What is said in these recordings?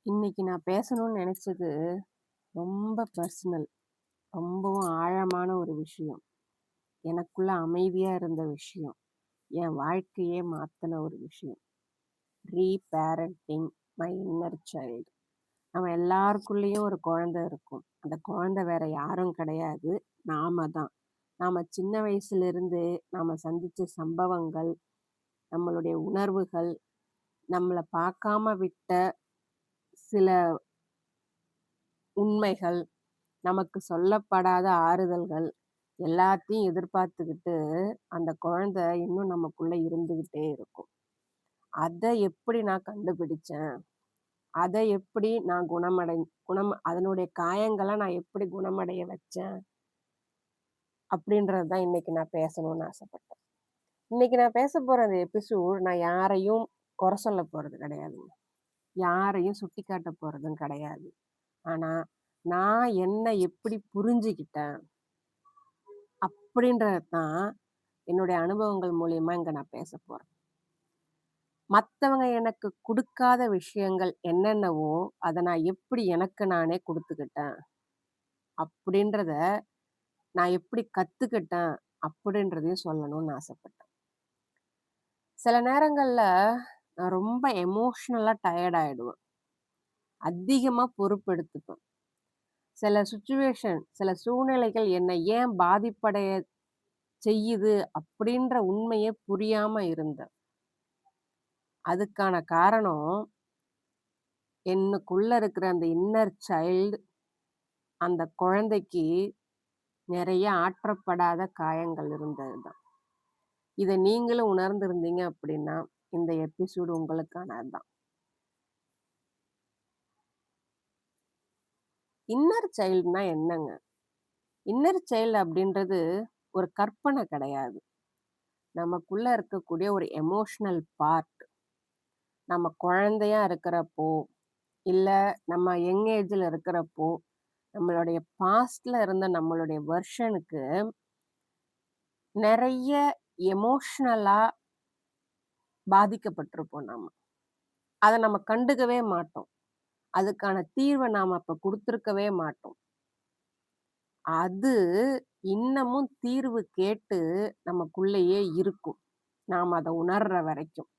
இன்னைக்கு நான் பேசணும்னு நெனச்சது ரொம்ப பர்சனல். ரொம்பவும் ஆழமான ஒரு விஷயம். எனக்குள்ள அமைதியா இருந்த விஷயம். என் வாழ்க்கையே மாத்துன ஒரு விஷயம். ரீபேரண்டிங் மை இன்னர் சைல்ட். நம்ம எல்லாருக்குள்ளேயும் ஒரு குழந்தை இருக்கும். அந்த குழந்தை வேற யாரும் கிடையாது. நாம தான். நாம சின்ன வயசுலேருந்து நாம சந்திச்ச சம்பவங்கள், நம்மளுடைய உணர்வுகள், நம்மள பார்க்காம விட்ட சில உண்மைகள், நமக்கு சொல்லப்படாத ஆறுதல்கள் எல்லாத்தையும் எதிர்பார்த்துக்கிட்டு, அந்த குழந்தை இன்னும் நமக்குள்ள இருந்துகிட்டே இருக்கும். அத எப்படி நான் கண்டுபிடிச்சேன்? அத எப்படி நான் அதனுடைய காயங்கள நான் எப்படி குணமடைய வச்சேன்? அப்படின்றது தான் இன்னைக்கு நான் பேசணும்னு ஆசைப்பட்டேன். இன்னைக்கு நான் பேசப்போற அந்த எபிசோட் நான் யாரையும் குறை சொல்ல போறது கிடையாதுங்க. யாரையும் சுட்டிக்காட்ட போறதும் கிடையாது. ஆனா, நான் என்ன எப்படி புரிஞ்சுகிட்டேன்? அப்படின்றது தான் என்னுடைய அனுபவங்கள் மூலியமா இங்க நான் பேசப் போறேன். மத்தவங்க எனக்கு குடுக்காத விஷயங்கள் என்னென்னவோ, அத நான் எப்படி எனக்கு நானே குடுத்துக்கிட்டேன். அப்படின்றத நான் எப்படி கத்துக்கிட்டேன் அப்படின்றதையும் சொல்லணும்னு ஆசைப்பட்டேன். சில நேரங்கள்ல நான் ரொம்ப எமோஷனலா டயர்ட் ஆயிடுவேன். அதிகமா பொறுப்பெடுத்துப்பேன். சில சூழ்நிலைகள் என்னை ஏன் பாதிப்படைய செய்யுது அப்படின்ற உண்மையே புரியாம இருந்தேன். அதுக்கான காரணம் எனக்குள்ள இருக்கிற அந்த இன்னர் சைல்ட் அந்த குழந்தைக்கு நிறைய ஆற்றப்படாத காயங்கள் இருந்தது தான். இத நீங்களும் உணர்ந்திருந்தீங்க அப்படின்னா, இந்த எபிசோடு உங்களுக்கானது தான். இன்னர் சைல்டுனா என்னங்க? இன்னர் சைல்டு அப்படின்றது ஒரு கற்பனை கிடையாது. நமக்குள்ள இருக்கக்கூடிய ஒரு எமோஷனல் பார்ட். நம்ம குழந்தையா இருக்கிறப்போ, இல்ல நம்ம யங் ஏஜ்ல இருக்கிறப்போ, நம்மளுடைய பாஸ்ட்ல இருந்த நம்மளுடைய வெர்ஷனுக்கு நெறைய எமோஷனலா பாதிக்கப்பட்டிருப்போம் நாம. அத நம்ம கண்டுக்கவே மாட்டோம். அதுக்கான தீர்வ நாம அப்ப குடுத்திருக்கவே மாட்டோம். அது இன்னமும் தீர்வு கேட்டு நமக்குள்ளேயே இருக்கும். நாம அத உணர்ற வரைக்கும்.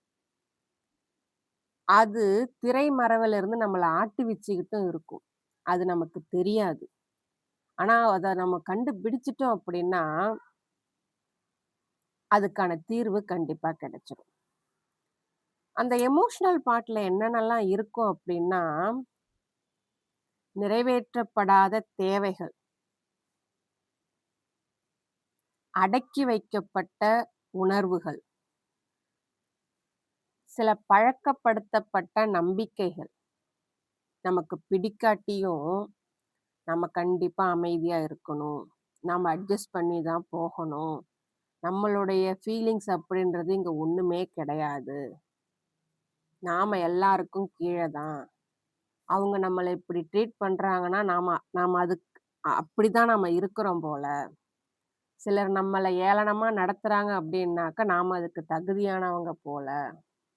அது திரைமறைவிலிருந்து நம்மள ஆட்டி வச்சுக்கிட்டும் இருக்கும். அது நமக்கு தெரியாது. ஆனா அத நம்ம கண்டுபிடிச்சுட்டோம் அப்படின்னா, அதுக்கான தீர்வு கண்டிப்பா கிடைச்சிரும். அந்த எமோஷனல் பார்ட்ல என்னென்னலாம் இருக்கும் அப்படின்னா, நிறைவேற்றப்படாத தேவைகள், அடக்கி வைக்கப்பட்ட உணர்வுகள், சில பழக்கப்படுத்தப்பட்ட நம்பிக்கைகள். நமக்கு பிடிக்காட்டியும், நம்ம கண்டிப்பா அமைதியா இருக்கணும். நாம அட்ஜஸ்ட் பண்ணி தான் போகணும். நம்மளுடைய ஃபீலிங்ஸ் அப்படின்றது இங்க ஒண்ணுமே கிடையாது. நாம எல்லாருக்கும் கீழ தான். அவங்க நம்மள இப்படி ட்ரீட் பண்றாங்கன்னா, நாம நாம அதுக் அப்படிதான் நாம இருக்கிறோம் போல. சிலர் நம்மள ஏளனமா நடத்துறாங்க அப்படின்னாக்க, நாம அதுக்கு தகுதியானவங்க போல.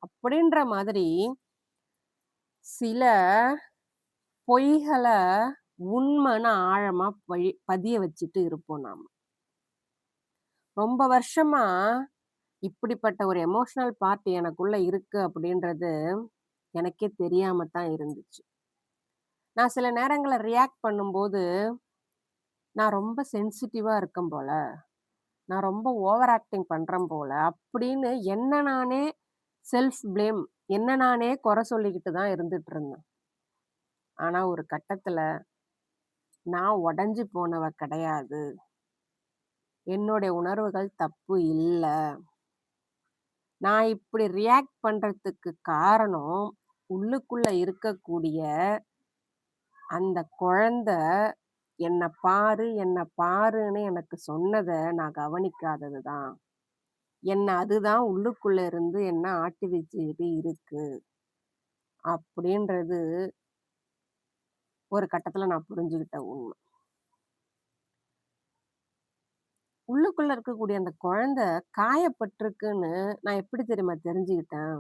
அப்படின்ற மாதிரி சில பொய்கள உண்மைன்னு ஆழமா பதிய வச்சுட்டு இருப்போம் நாம. ரொம்ப வருஷமா இப்படிப்பட்ட ஒரு எமோஷனல் பார்ட் எனக்குள்ள இருக்கு அப்படின்றது எனக்கே தெரியாம தான் இருந்துச்சு. நான் சில நேரங்கள்ல ரியாக்ட் பண்ணும்போது, நான் ரொம்ப சென்சிட்டிவா இருக்கேன் போல. நான் ரொம்ப ஓவர் ஆக்டிங் பண்றேன் போல. அப்படின்னு என்ன நானே செல்ஃப் ப்ளேம் என்ன நானே குறை சொல்லிக்கிட்டு தான் இருந்துட்டு இருந்தேன். ஆனா ஒரு கட்டத்துல நான் உடைஞ்சு போனவ கிடையாது. என்னுடைய உணர்வுகள் தப்பு இல்ல. நான் இப்படி ரியாக்ட் பண்றதுக்கு காரணம், உள்ளுக்குள்ள இருக்கக்கூடிய அந்த குழந்தை என்ன பாருன்னு எனக்கு சொன்னத நான் கவனிக்காதது தான். அதுதான் உள்ளுக்குள்ள இருந்து என்ன ஆட்டி வச்சுக்கிட்டு இருக்கு. அப்படின்றது ஒரு கட்டத்துல நான் புரிஞ்சுகிட்ட உண்ம. உள்ளுக்குள்ள இருக்கக்கூடிய அந்த குழந்தை காயப்பட்டிருக்குன்னு நான் எப்படி தெரியுமா தெரிஞ்சுக்கிட்டேன்?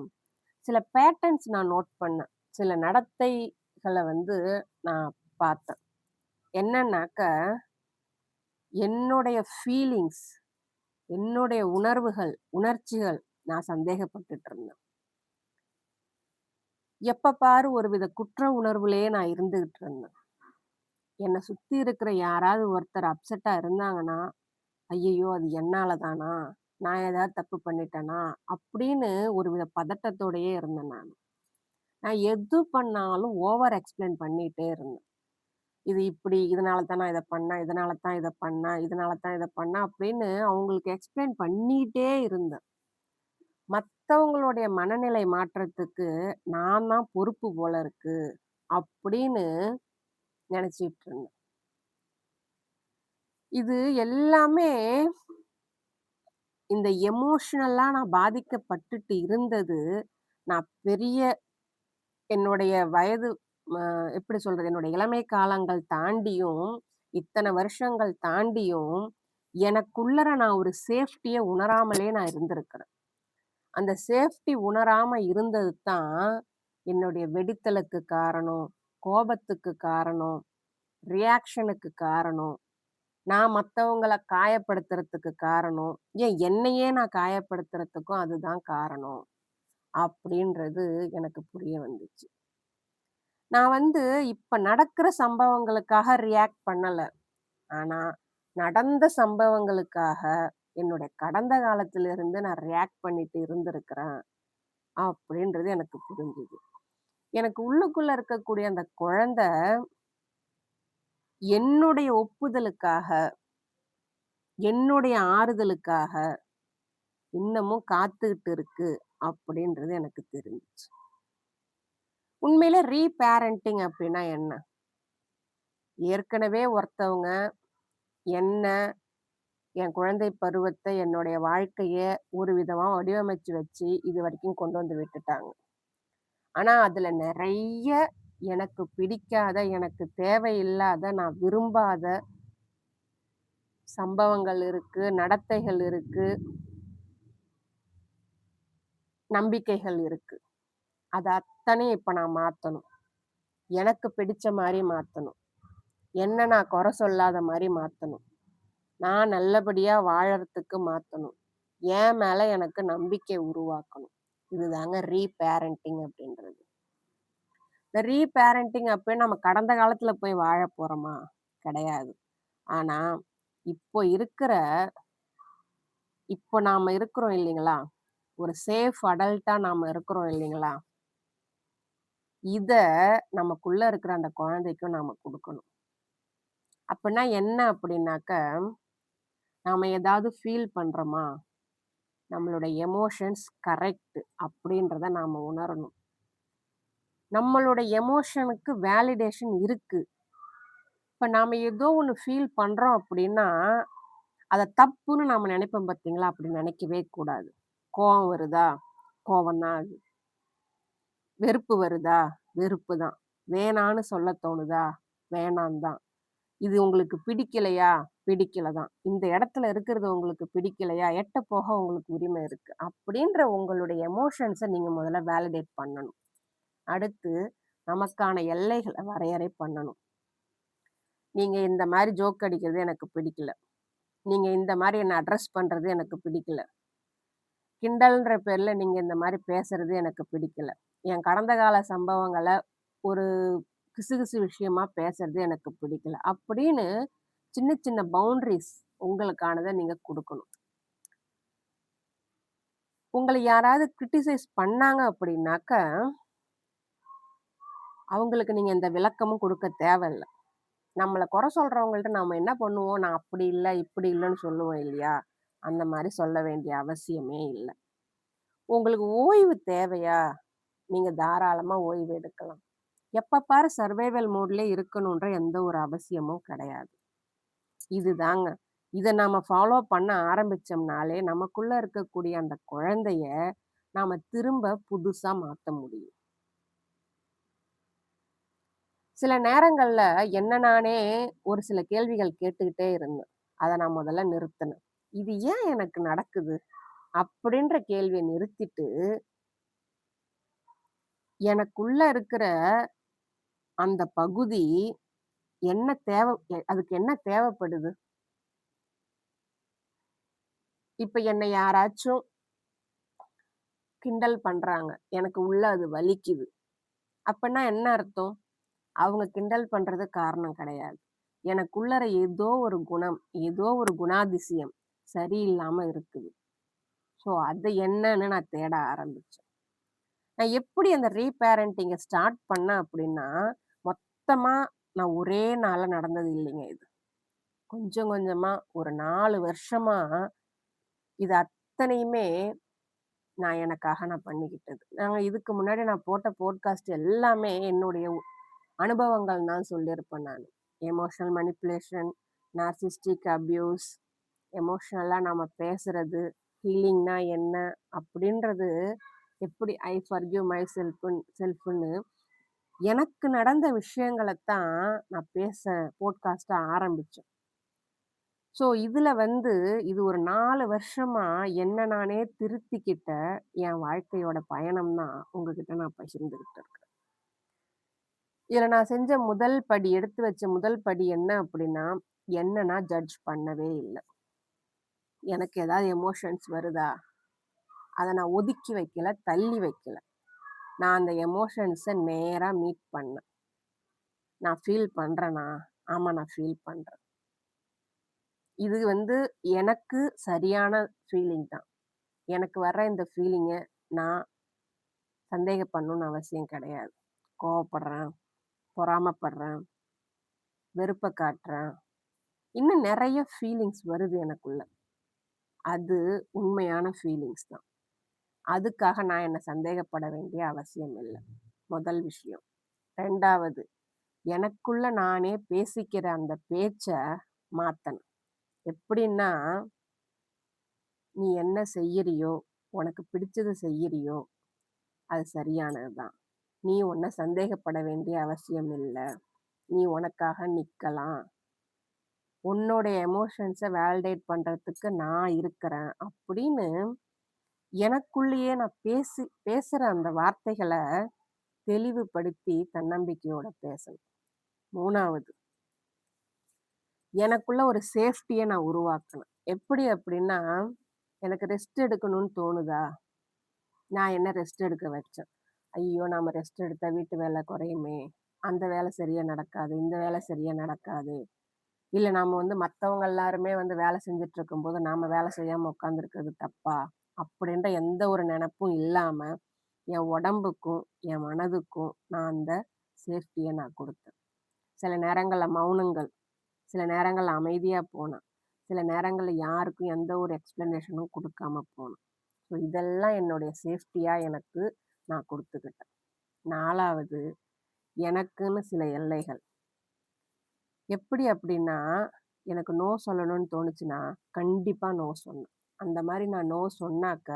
சில பேட்டர்ன்ஸ் நான் நோட் பண்ணேன். சில நடத்தைகள் அறிகுறிகள வந்து நான் பார்த்தேன். என்னன்னாக்க, என்னுடைய ஃபீலிங்ஸ், என்னுடைய உணர்வுகள், உணர்ச்சிகள் நான் சந்தேகப்பட்டுட்டு இருந்தேன். எப்ப பாரு ஒருவித குற்ற உணர்வுலயே நான் இருந்துகிட்டு இருந்தேன். என்ன சுத்தி இருக்கிற யாராவது ஒருத்தர் அப்செட்டா இருந்தாங்கன்னா, "ஐயய்யோ! அது என்னால தானா? நான் ஏதாவது தப்பு பண்ணிட்டேனா?" அப்படின்னு ஒருவித பதட்டத்தோடயே இருந்தேன் நானு. நான் எது பண்ணாலும் ஓவர் எக்ஸ்பிளைன் பண்ணிட்டே இருந்தேன். இது இப்படி, இதனால தான் நான் இத பண்ணேன், இதனால தான் இத பண்ணேன், இதனால தான் இத பண்ணேன் அப்படின்னு அவங்களுக்கு எக்ஸ்பிளைன் பண்ணிட்டே இருந்தேன். மத்தவங்களுடைய மனநிலை மாற்றத்துக்கு நான் தான் பொறுப்பு போல இருக்கு, அப்படின்னு நெனச்சிட்டு இருந்தேன். இது எல்லாமே இந்த எமோஷனலா நான் பாதிக்கப்பட்டுட்டு இருந்தது, நான் பெரிய என்னுடைய வயது எப்படி சொல்றது? என்னுடைய இளமை காலங்கள் தாண்டியும், இத்தன வருஷங்கள் தாண்டியும், எனக்குள்ளர நான் ஒரு சேஃப்டிய உணராமலே நான் இருந்திருக்கிறேன். அந்த சேஃப்டி உணராம இருந்தது தான், என்னுடைய வெடித்தலுக்கு காரணம், கோபத்துக்கு காரணம், ரியாக்ஷனுக்கு காரணம், நான் மத்தவங்கள காயப்படுத்துறதுக்கு காரணம், ஏன் என்னையே நான் காயப்படுத்துறதுக்கும் அதுதான் காரணம். அப்படின்றது எனக்கு புரிய வந்துச்சு. நான் வந்து இப்ப நடக்கிற சம்பவங்களுக்காக ரியாக்ட் பண்ணல. ஆனா, நடந்த சம்பவங்களுக்காக என்னுடைய கடந்த காலத்திலிருந்து நான் ரியாக்ட் பண்ணிட்டு இருந்திருக்கிறேன். அப்படின்றது எனக்கு புரிஞ்சுது. எனக்கு உள்ளுக்குள்ள இருக்கக்கூடிய அந்த குழந்தை, என்னுடைய ஒப்புதலுக்காக, என்னுடைய ஆறுதலுக்காக இன்னமும் காத்துக்கிட்டு இருக்கு அப்படின்றது எனக்கு தெரிஞ்சுச்சு. உண்மையிலே ரீபேரண்டிங் அப்படின்னா என்ன? ஏற்கனவே ஒருத்தவங்க என்ன என் குழந்தை பருவத்த, என்னுடைய வாழ்க்கைய ஒரு விதமா வடிவமைச்சு வச்சு, இதுவரைக்கும் கொண்டு வந்து விட்டுட்டாங்க. ஆனா, அதுல நெறைய எனக்கு பிடிக்காத, எனக்கு தேவையில்லாத, நான் விரும்பாத சம்பவங்கள் இருக்கு, நடத்தைகள் இருக்கு, நம்பிக்கைகள் இருக்கு. அது அத்தனையும் இப்ப நான் மாத்தணும். எனக்கு பிடிச்ச மாரி மாத்தணும். என்ன நான் கொற சொல்லாத மாரி மாத்தணும். நான் நல்லபடியா வாழறதுக்கு மாத்தணும். என் மேல எனக்கு நம்பிக்கை உருவாக்கணும். இதுதாங்க ரீபேரண்டிங் அப்படின்றது. இந்த ரீபேரண்டிங் அப்ப நம்ம கடந்த காலத்துல போய் வாழப் போறோமா? கிடையாது. ஆனா, இப்போ இருக்கிற இப்போ நாம இருக்கிறோம் இல்லைங்களா? ஒரு சேஃப் அடல்ட்டா நாம இருக்கிறோம் இல்லைங்களா? இத நமக்குள்ள இருக்கிற அந்த குழந்தைக்கும் நாம குடுக்கணும். அப்பன்னா என்ன அப்படின்னாக்க, நாம ஏதாவது ஃபீல் பண்றோமா? நம்மளுடைய எமோஷன்ஸ் கரெக்ட் அப்படின்றத நாம உணரணும். நம்மளோட எமோஷனுக்கு வேலிடேஷன் இருக்கு. இப்ப நாம ஏதோ ஒண்ணு ஃபீல் பண்றோம் அப்படின்னா, அத தப்புன்னு நாம நெனைப்போம் பார்த்தீங்களா? அப்படி நெனைக்கவே கூடாது. கோவம் வருதா? கோவம் தான் அது. வெறுப்பு வருதா? வெறுப்பு தான். வேணான்னு சொல்ல தோணுதா? வேணான்னு தான். இது உங்களுக்கு பிடிக்கலையா? பிடிக்கல தான். இந்த இடத்துல இருக்கிறது உங்களுக்கு பிடிக்கலையா? எட்ட போக உங்களுக்கு உரிமை இருக்கு. அப்படின்ற உங்களுடைய எமோஷன்ஸ நீங்க முதல்ல வேலிடேட் பண்ணணும். அடுத்து நமக்கான எல்லைகள வரையறை பண்ணணும். நீங்க இந்த மாரி ஜோக் அடிக்கிறது எனக்கு பிடிக்கல. நீங்க இந்த மாரி என்ன அட்ரஸ் பண்றது எனக்கு பிடிக்கல. கிண்டல்ன்ற பேர்ல நீங்க இந்த மாரி பேசுறது எனக்கு பிடிக்கல. என் கடந்த கால சம்பவங்கள ஒரு கிசுகிசு விஷயமா பேசுறது எனக்கு பிடிக்கல. அப்படின்னு சின்ன சின்ன பவுண்டரீஸ் உங்களுக்கானத நீங்க குடுக்கணும். உங்கள யாராவது கிரிட்டிசைஸ் பண்ணாங்க அப்படின்னாக்க, அவங்களுக்கு நீங்க எந்த விளக்கமும் குடுக்க தேவையில்ல. நம்மள குறை சொல்றவங்கள்ட்ட நாம என்ன பண்ணுவோம்? நான் அப்படி இல்ல, இப்படி இல்லன்னு சொல்லுவோம் இல்லையா? அந்த மாரி சொல்ல வேண்டிய அவசியமே இல்ல. உங்களுக்கு ஓய்வு தேவையா? நீங்க தாராளமா ஓய்வு எடுக்கலாம். எப்ப பாரு சர்வைவல் மோட்லயே இருக்கணுன்ற எந்த ஒரு அவசியமும் கிடையாது. இதுதாங்க. இத நாம ஃபாலோ பண்ண ஆரம்பிச்சோம்னாலே, நமக்குள்ள இருக்கக்கூடிய அந்த குழந்தைய நாம திரும்ப புதுசா மாத்த முடியும். சில நேரங்கள்ல என்ன நானே ஒரு சில கேள்விகள் கேட்டுக்கிட்டே இருந்தேன். அத நான் முதல்ல நிறுத்துனேன். இது ஏன் எனக்கு நடக்குது? அப்படின்ற கேள்விய நிறுத்திட்டு, எனக்குள்ள இருக்கிற அந்த பகுதி என்ன அதுக்கு என்ன தேவைப்படுது? இப்ப என்னை யாராச்சும் கிண்டல் பண்றாங்க. எனக்கு உள்ள அது வலிக்குது. அப்பன்னா என்ன அர்த்தம்? அவங்க கிண்டல் பண்றது காரணம் கிடையாது. எனக்குள்ளற ஏதோ ஒரு குணம், ஏதோ ஒரு குணாதிசயம் சரியில்லாம இருக்குது. ஸோ அது என்னன்னு நான் தேட ஆரம்பிச்சேன். நான் எப்படி அந்த ரீபேரண்டிங்க ஸ்டார்ட் பண்ணேன் அப்படின்னா, மொத்தமா நான் ஒரே நாள்ல நடந்தது இல்லைங்க இது. கொஞ்சம் கொஞ்சமா ஒரு 4 வருஷமா இது அத்தனையுமே நான் எனக்காக பண்ணிக்கிட்டது. இதுக்கு முன்னாடி நான் போட்ட போட்காஸ்ட் எல்லாமே என்னுடைய அனுபவங்கள் தான் சொல்லியிருப்பேன் நானு. எமோஷனல் மேனிபுலேஷன், நார்சிஸ்டிக் அப்யூஸ், எமோஷனலா நாம பேசுறது, ஹீலிங்னா என்ன அப்படின்றது எப்படி ஐ ஃபர்கிவ் மை செல்ஃப்ன்னு எனக்கு நடந்த விஷயங்களத்தான் நான் போட்காஸ்ட்டா ஆரம்பிச்சேன். ஸோ இதுல இது ஒரு 4 வருஷமா என்ன நானே திருத்திக்கிட்ட என் வாழ்க்கையோட பயணம் தான் உங்ககிட்ட நான் பகிர்ந்துகிட்டு இருக்கேன். இதுல நான் செஞ்ச முதல் படி, எடுத்து வச்ச முதல் படி என்ன அப்படின்னா, என்ன நான் ஜட்ஜ் பண்ணவே இல்ல. எனக்கு ஏதாவது எமோஷன்ஸ் வருதா? அத நான் ஒதுக்கி வைக்கல, தள்ளி வைக்கல. நான் அந்த எமோஷன்ஸ நேரா மீட் பண்ணேன். நான் ஃபீல் பண்றேனா? ஆமா, நான் ஃபீல் பண்றேன். இது எனக்கு சரியான ஃபீலிங் தான். எனக்கு வர்ற இந்த ஃபீலிங்க நான் சந்தேகப்படணும்னு அவசியம் கிடையாது. கோவப்படுறேன், பொறாமப்படுறேன், வெறுப்ப காட்டுறேன். இன்னும் நெறைய ஃபீலிங்ஸ் வருது எனக்குள்ள. அது உண்மையான ஃபீலிங்ஸ் தான். அதுக்காக நான் என்ன சந்தேகப்பட வேண்டிய அவசியம் இல்ல. முதல் விஷயம். 2வது, எனக்குள்ள நானே பேசிக்கிற அந்த பேச்ச மாத்தணும். எப்படின்னா, "நீ என்ன செய்யறியோ, உனக்கு பிடிச்சத செய்யறியோ, அது சரியானது தான். நீ உன்ன சந்தேகப்பட வேண்டிய அவசியம் இல்ல. நீ உனக்காக நிக்கலாம். உன்னோட எமோஷன்ஸ வேலிடேட் பண்றதுக்கு நான் இருக்கிறேன்." அப்படின்னு எனக்குள்ளேயே நான் பேசுற அந்த வார்த்தைகள தெளிவுபடுத்தி தன்னம்பிக்கையோட பேசணும். 3வது, எனக்குள்ள ஒரு சேஃப்டிய நான் உருவாக்கணும். எப்படி அப்படின்னா, எனக்கு ரெஸ்ட் எடுக்கணும்னு தோணுதா? நான் என்ன ரெஸ்ட் எடுக்க வச்சேன். ஐயோ! நாம ரெஸ்ட் எடுத்தா வீட்டு வேலை குறையுமே! அந்த வேலை சரியா நடக்காது. இந்த வேலை சரியா நடக்காது. இல்ல நாம மத்தவங்க எல்லாருமே வேலை செஞ்சுட்டு இருக்கும்போது, நாம வேலை செய்யாம உட்கார்ந்துருக்கிறது தப்பா? அப்படின்ற எந்த ஒரு நெனப்பும் இல்லாம, என் உடம்புக்கும், என் மனதுக்கும் நான் அந்த சேஃப்டிய நான் குடுத்தேன். சில நேரங்கள்ல மௌனங்கள், சில நேரங்கள்ல அமைதியா போனேன். சில நேரங்கள்ல யாருக்கும் எந்த ஒரு எக்ஸ்ப்ளனேஷனும் குடுக்காம போனேன். ஸோ இதெல்லாம் என்னுடைய சேஃப்டியா எனக்கு நான் குடுத்துக்கிட்டேன். 4வது, எனக்குன்னு சில எல்லைகள். எப்படி அப்படின்னா, எனக்கு நோ சொல்லணும்னு தோணுச்சுன்னா, கண்டிப்பா நோ சொன்னேன். அந்த மாரி நான் நோ சொன்னாக்க,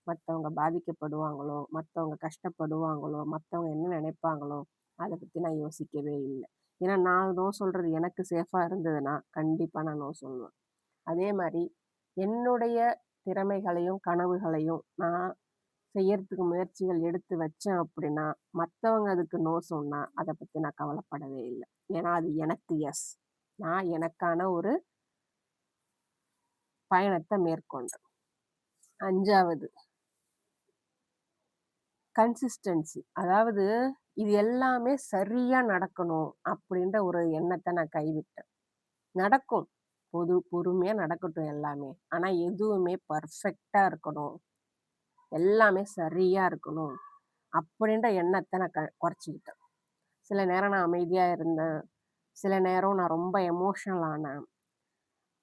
மத்தவங்க பாதிக்கப்படுவாங்களோ, மத்தவங்க கஷ்டப்படுவாங்களோ, மத்தவங்க என்ன நினைப்பாங்களோ, அத பத்தி நான் யோசிக்கவே இல்ல. ஏன்னா நான் நோ சொல்றது எனக்கு சேஃபா இருந்ததுன்னா, கண்டிப்பா நான் நோ சொல்லுவேன். அதே மாரி என்னுடைய திறமைகளையும், கனவுகளையும் நான் செய்யறதுக்கு முயற்சிகள் எடுத்து வச்சேன் அப்படின்னா, மத்தவங்க அதுக்கு நோ சொன்னா, அத பத்தி நான் கவலைப்படவே இல்ல. ஏன்னா அது எனக்கு எஸ். நான் எனக்கான ஒரு பயணத்த மேற்கொண்டேன். 5வது, கன்சிஸ்டன்சி. அதாவது இது எல்லாமே சரியா நடக்கணும் அப்படின்ற ஒரு எண்ணத்த நான் கைவிட்டேன். நடக்கும். பொறுமையா நடக்கட்டும் எல்லாமே. ஆனா எதுவுமே பெர்ஃபெக்ட்டா இருக்கணும். எல்லாமே சரியா இருக்கணும். அப்படின்ற எண்ணத்த நான் குறைச்சுக்கிட்டேன். சில நேரம் நான் அமைதியா இருந்தேன். சில நேரம் நான் ரொம்ப எமோஷனல் ஆனேன்.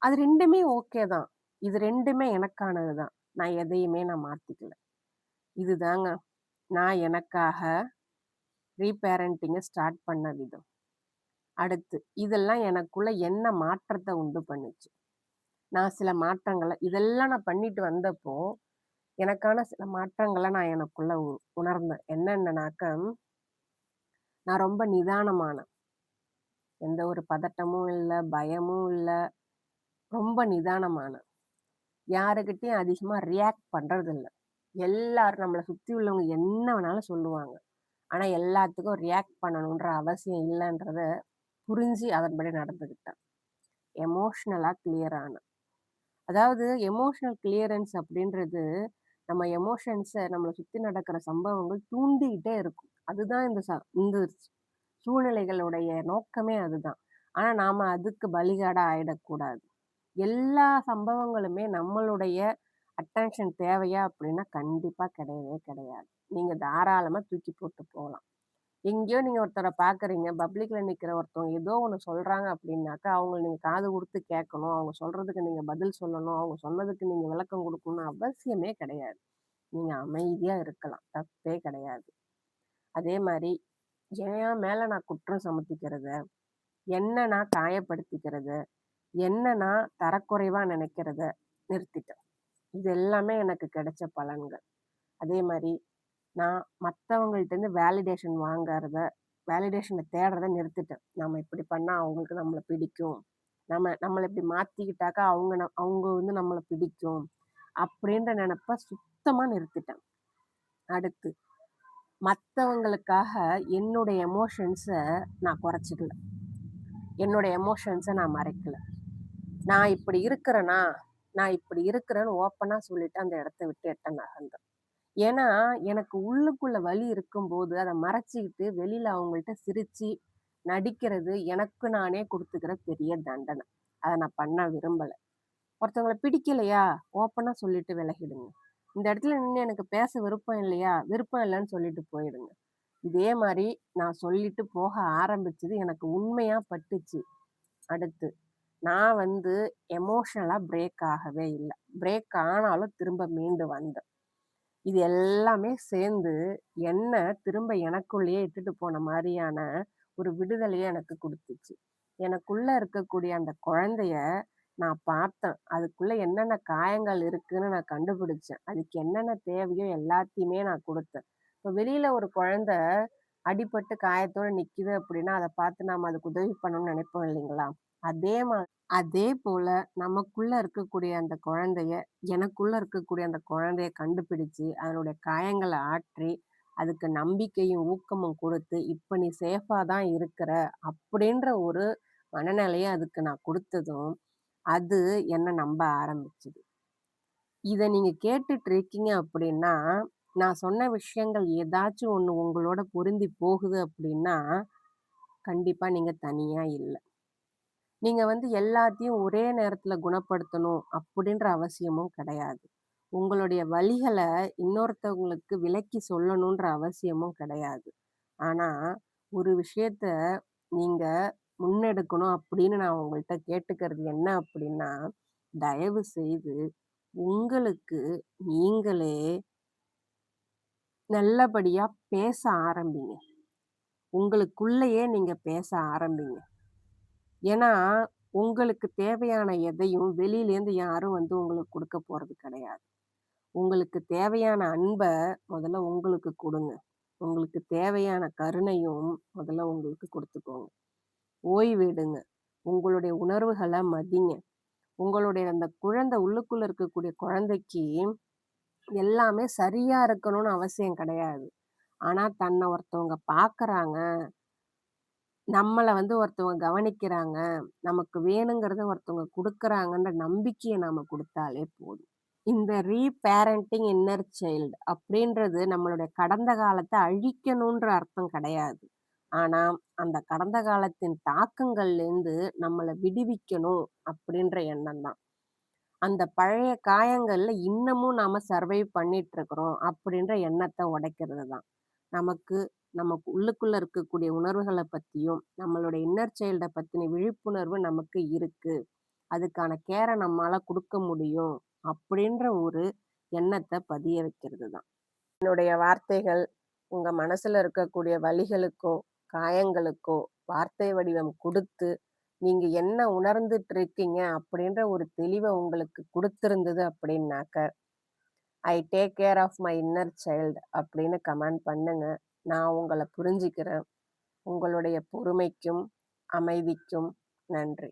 அது 2மே ஓகே தான். இது 2மே எனக்கானது தான். நான் எதையுமே நான் மாத்திக்கல. இதுதாங்க நான் எனக்காக ரீபேரண்டிங்க ஸ்டார்ட் பண்ண விதம். அடுத்து, இதெல்லாம் எனக்குள்ள என்ன மாற்றத்த உண்டு பண்ணுச்சு? நான் சில மாற்றங்கள இதெல்லாம் நான் பண்ணிட்டு வந்தப்போ, எனக்கான சில மாற்றங்கள நான் எனக்குள்ள உணர்ந்தேன். என்னென்னனாக்க, நான் ரொம்ப நிதானமானேன். எந்த ஒரு பதட்டமும் இல்ல, பயமும் இல்ல. ரொம்ப நிதானமானேன். யாருகிட்டயும் அதிகமா ரியாக்ட் பண்றதில்ல. எல்லாரும் நம்மள சுத்தி உள்ளவங்க என்ன வேணாலும் சொல்லுவாங்க. ஆனா எல்லாத்துக்கும் ரியாக்ட் பண்ணணுன்ற அவசியம் இல்லன்றத புரிஞ்சு அதன்படி நடந்துக்கிட்டேன். எமோஷனலா கிளியர் ஆனேன். அதாவது எமோஷனல் கிளியரன்ஸ் அப்படின்றது, நம்ம எமோஷன்ஸ நம்மள சுத்தி நடக்கிற சம்பவங்கள் தூண்டிக்கிட்டே இருக்கும். அதுதான் இந்த சூழ்நிலைகளுடைய நோக்கமே அதுதான். ஆனா நாம அதுக்கு பலிகடா ஆயிடக்கூடாது. எல்லா சம்பவங்களுமே நம்மளுடைய அட்டென்ஷன் தேவையா அப்படின்னா, கண்டிப்பா கிடையவே கிடையாது. நீங்க தாராளமா தூக்கி போட்டு போலாம். எங்கேயோ நீங்க ஒருத்தர பார்க்குறீங்க, பப்ளிக்ல நிக்கிற ஒருத்தவங்க ஏதோ ஒண்ணு சொல்றாங்க அப்படின்னாக்கா, அவங்கள நீங்க காது குடுத்து கேட்கணும். அவங்க சொல்றதுக்கு நீங்க பதில் சொல்லணும். அவங்க சொன்னதுக்கு நீங்க விளக்கம் குடுக்கணும்னு அவசியமே கிடையாது. நீங்க அமைதியா இருக்கலாம். தப்பே கிடையாது. அதே மாரி என் மேல நான் குற்றம் சுமத்திக்கிறத, என்ன நான் காயப்படுத்திக்கிறத, என்ன நான் தரக்குறைவா நினைக்கிறத நிறுத்திட்டேன். இது எல்லாமே எனக்கு கிடைச்ச பலன்கள். அதே மாரி நான் மத்தவங்கள்ட்டருந்து வேலிடேஷன தேடுறத நிறுத்திட்டேன். நம்ம இப்படி பண்ணா அவங்களுக்கு நம்மள பிடிக்கும். நம்மள இப்படி மாத்திக்கிட்டாக்கா அவங்க வந்து நம்மள பிடிக்கும். அப்படின்ற நெனப்ப சுத்தமா நிறுத்திட்டேன். அடுத்து மத்தவங்களுக்காக என்னுடைய எமோஷன்ஸ நான் குறைச்சுக்கல. என்னோட எமோஷன்ஸ நான் மறைக்கல. நான் இப்படி இருக்கிறேனா, நான் இப்படி இருக்கிறேன்னு ஓப்பனா சொல்லிட்டு அந்த இடத்த விட்டு நகர்ந்தேன். ஏன்னா, எனக்கு உள்ளுக்குள்ள வலி இருக்கும்போது, அத மறைச்சுக்கிட்டு வெளியில அவங்கள்ட்ட சிரிச்சு நடிக்கிறது எனக்கு நானே குடுத்துக்கிற பெரிய தண்டனை. அத நான் பண்ண விரும்பல. ஒருத்தவங்கள பிடிக்கலையா, ஓப்பனா சொல்லிட்டு விலகிடுங்க. இந்த இடத்துல நின்னு எனக்கு பேச விருப்பம் இல்லையா, விருப்பம் இல்லன்னு சொல்லிட்டு போயிடுங்க. இதே மாரி நான் சொல்லிட்டு போக ஆரம்பிச்சது எனக்கு உண்மையா பட்டுச்சு. அடுத்து, நான் வந்து எமோஷனலா பிரேக் ஆகவே இல்ல. பிரேக் ஆனாலும் திரும்ப மீண்டு வந்தேன். இது எல்லாமே சேர்ந்து என்ன திரும்ப எனக்குள்ளேயே இட்டுட்டு போன மாரியான ஒரு விடுதலைய எனக்கு குடுத்துச்சு. எனக்குள்ள இருக்கக்கூடிய அந்த குழந்தைய நான் பார்த்தேன். அதுக்குள்ள என்னென்ன காயங்கள் இருக்குன்னு நான் கண்டுபிடிச்சேன். அதுக்கு என்னென்ன தேவையோ எல்லாத்தையுமே நான் குடுத்தேன். இப்ப வெளியில ஒரு குழந்தை அடிபட்டு காயத்தோட நிக்குது அப்படின்னா, அத பார்த்து நாம அதுக்கு உதவி பண்ணணும்னு நினைப்போம் இல்லைங்களா? அதே மா அதே போல நமக்குள்ள இருக்கக்கூடிய அந்த குழந்தைய, எனக்குள்ள இருக்கக்கூடிய அந்த குழந்தைய கண்டுபிடிச்சு, அதனுடைய காயங்கள ஆற்றி, அதுக்கு நம்பிக்கையும், ஊக்கமும் குடுத்து, "இப்ப நீ சேஃபா தான் இருக்கிற" அப்படின்ற ஒரு மனநிலைய அதுக்கு நான் குடுத்ததும், அது என்ன நம்ப ஆரம்பிச்சது. இத நீங்க கேட்டுட்டு இருக்கீங்க அப்படின்னா, நான் சொன்ன விஷயங்கள் ஏதாச்சும் ஒண்ணு உங்களோட பொருந்தி போகுது அப்படின்னா, கண்டிப்பா நீங்க தனியா இல்ல. நீங்க வந்து எல்லாத்தையும் ஒரே நேரத்துல குணப்படுத்தணும் அப்படின்ற அவசியமும் கிடையாது. உங்களுடைய வலிகள இன்னொருத்தவங்களுக்கு விளக்கி சொல்லணுன்ற அவசியமும் கிடையாது. ஆனா, ஒரு விஷயத்த நீங்க முன்னெடுக்கணும் அப்படின்னு நான் உங்கள்ட்ட கேட்டுக்கிறது என்ன அப்படின்னா, தயவு செய்து உங்களுக்கு நீங்களே நல்லபடியா பேச ஆரம்பிங்க. உங்களுக்குள்ளயே நீங்க பேச ஆரம்பிங்க. ஏன்னா, உங்களுக்கு தேவையான எதையும் வெளியிலேருந்து யாரும் வந்து உங்களுக்கு குடுக்க போறது கிடையாது. உங்களுக்கு தேவையான அன்ப முதல்ல உங்களுக்கு குடுங்க. உங்களுக்கு தேவையான கருணையும் முதல்ல உங்களுக்கு குடுத்துக்கோங்க. ஓய்வு எடுங்க. உங்களுடைய உணர்வுகள மதிங்க. உங்களுடைய அந்த குழந்தை உள்ளுக்குள்ள இருக்கக்கூடிய குழந்தைக்கு எல்லாமே சரியா இருக்கணும்னு அவசியம் கிடையாது. ஆனா, தன்ன ஒருத்தவங்க பார்க்குறாங்க. நம்மள வந்து ஒருத்தவங்க கவனிக்கிறாங்க. நமக்கு வேணுங்கிறத ஒருத்தவங்க குடுக்குறாங்கன்ற நம்பிக்கைய நாம குடுத்தாலே போதும். இந்த ரீபேரண்டிங் இன்னர் சைல்டு அப்படின்றது நம்மளுடைய கடந்த காலத்த அழிக்கணுன்ற அர்த்தம் கிடையாது. ஆனா, அந்த கடந்த காலத்தின் தாக்கங்கள்லேருந்து நம்மள விடுவிக்கணும் அப்படின்ற எண்ணம் தான். அந்த பழைய காயங்கள்ல இன்னமும் நாம சர்வைவ் பண்ணிட்டு இருக்கிறோம் அப்படின்ற எண்ணத்த உடைக்கிறது தான். நமக்கு நமக்கு உள்ளுக்குள்ள இருக்கக்கூடிய உணர்வுகள பத்தியும், நம்மளுடைய இன்னர் சைல்ட பத்தின விழிப்புணர்வு நமக்கு இருக்கு. அதுக்கான கேர நம்மால குடுக்க முடியும். அப்படின்ற ஒரு எண்ணத்த பதிய வைக்கிறது தான். என்னுடைய வார்த்தைகள் உங்க மனசுல இருக்கக்கூடிய வலிகளுக்கோ, காயங்களுக்கோ வார்த்தை வடிவம் குடுத்து, நீங்க என்ன உணர்ந்துட்டு இருக்கீங்க அப்படின்ற ஒரு தெளிவ உங்களுக்கு குடுத்திருந்தது அப்படின்னாக்க, I take care of my inner child அப்படின்னு கமெண்ட் பண்ணுங்க. நான் உங்கள புரிஞ்சுக்கிறேன். உங்களுடைய பொறுமைக்கும், அமைதிக்கும் நன்றி.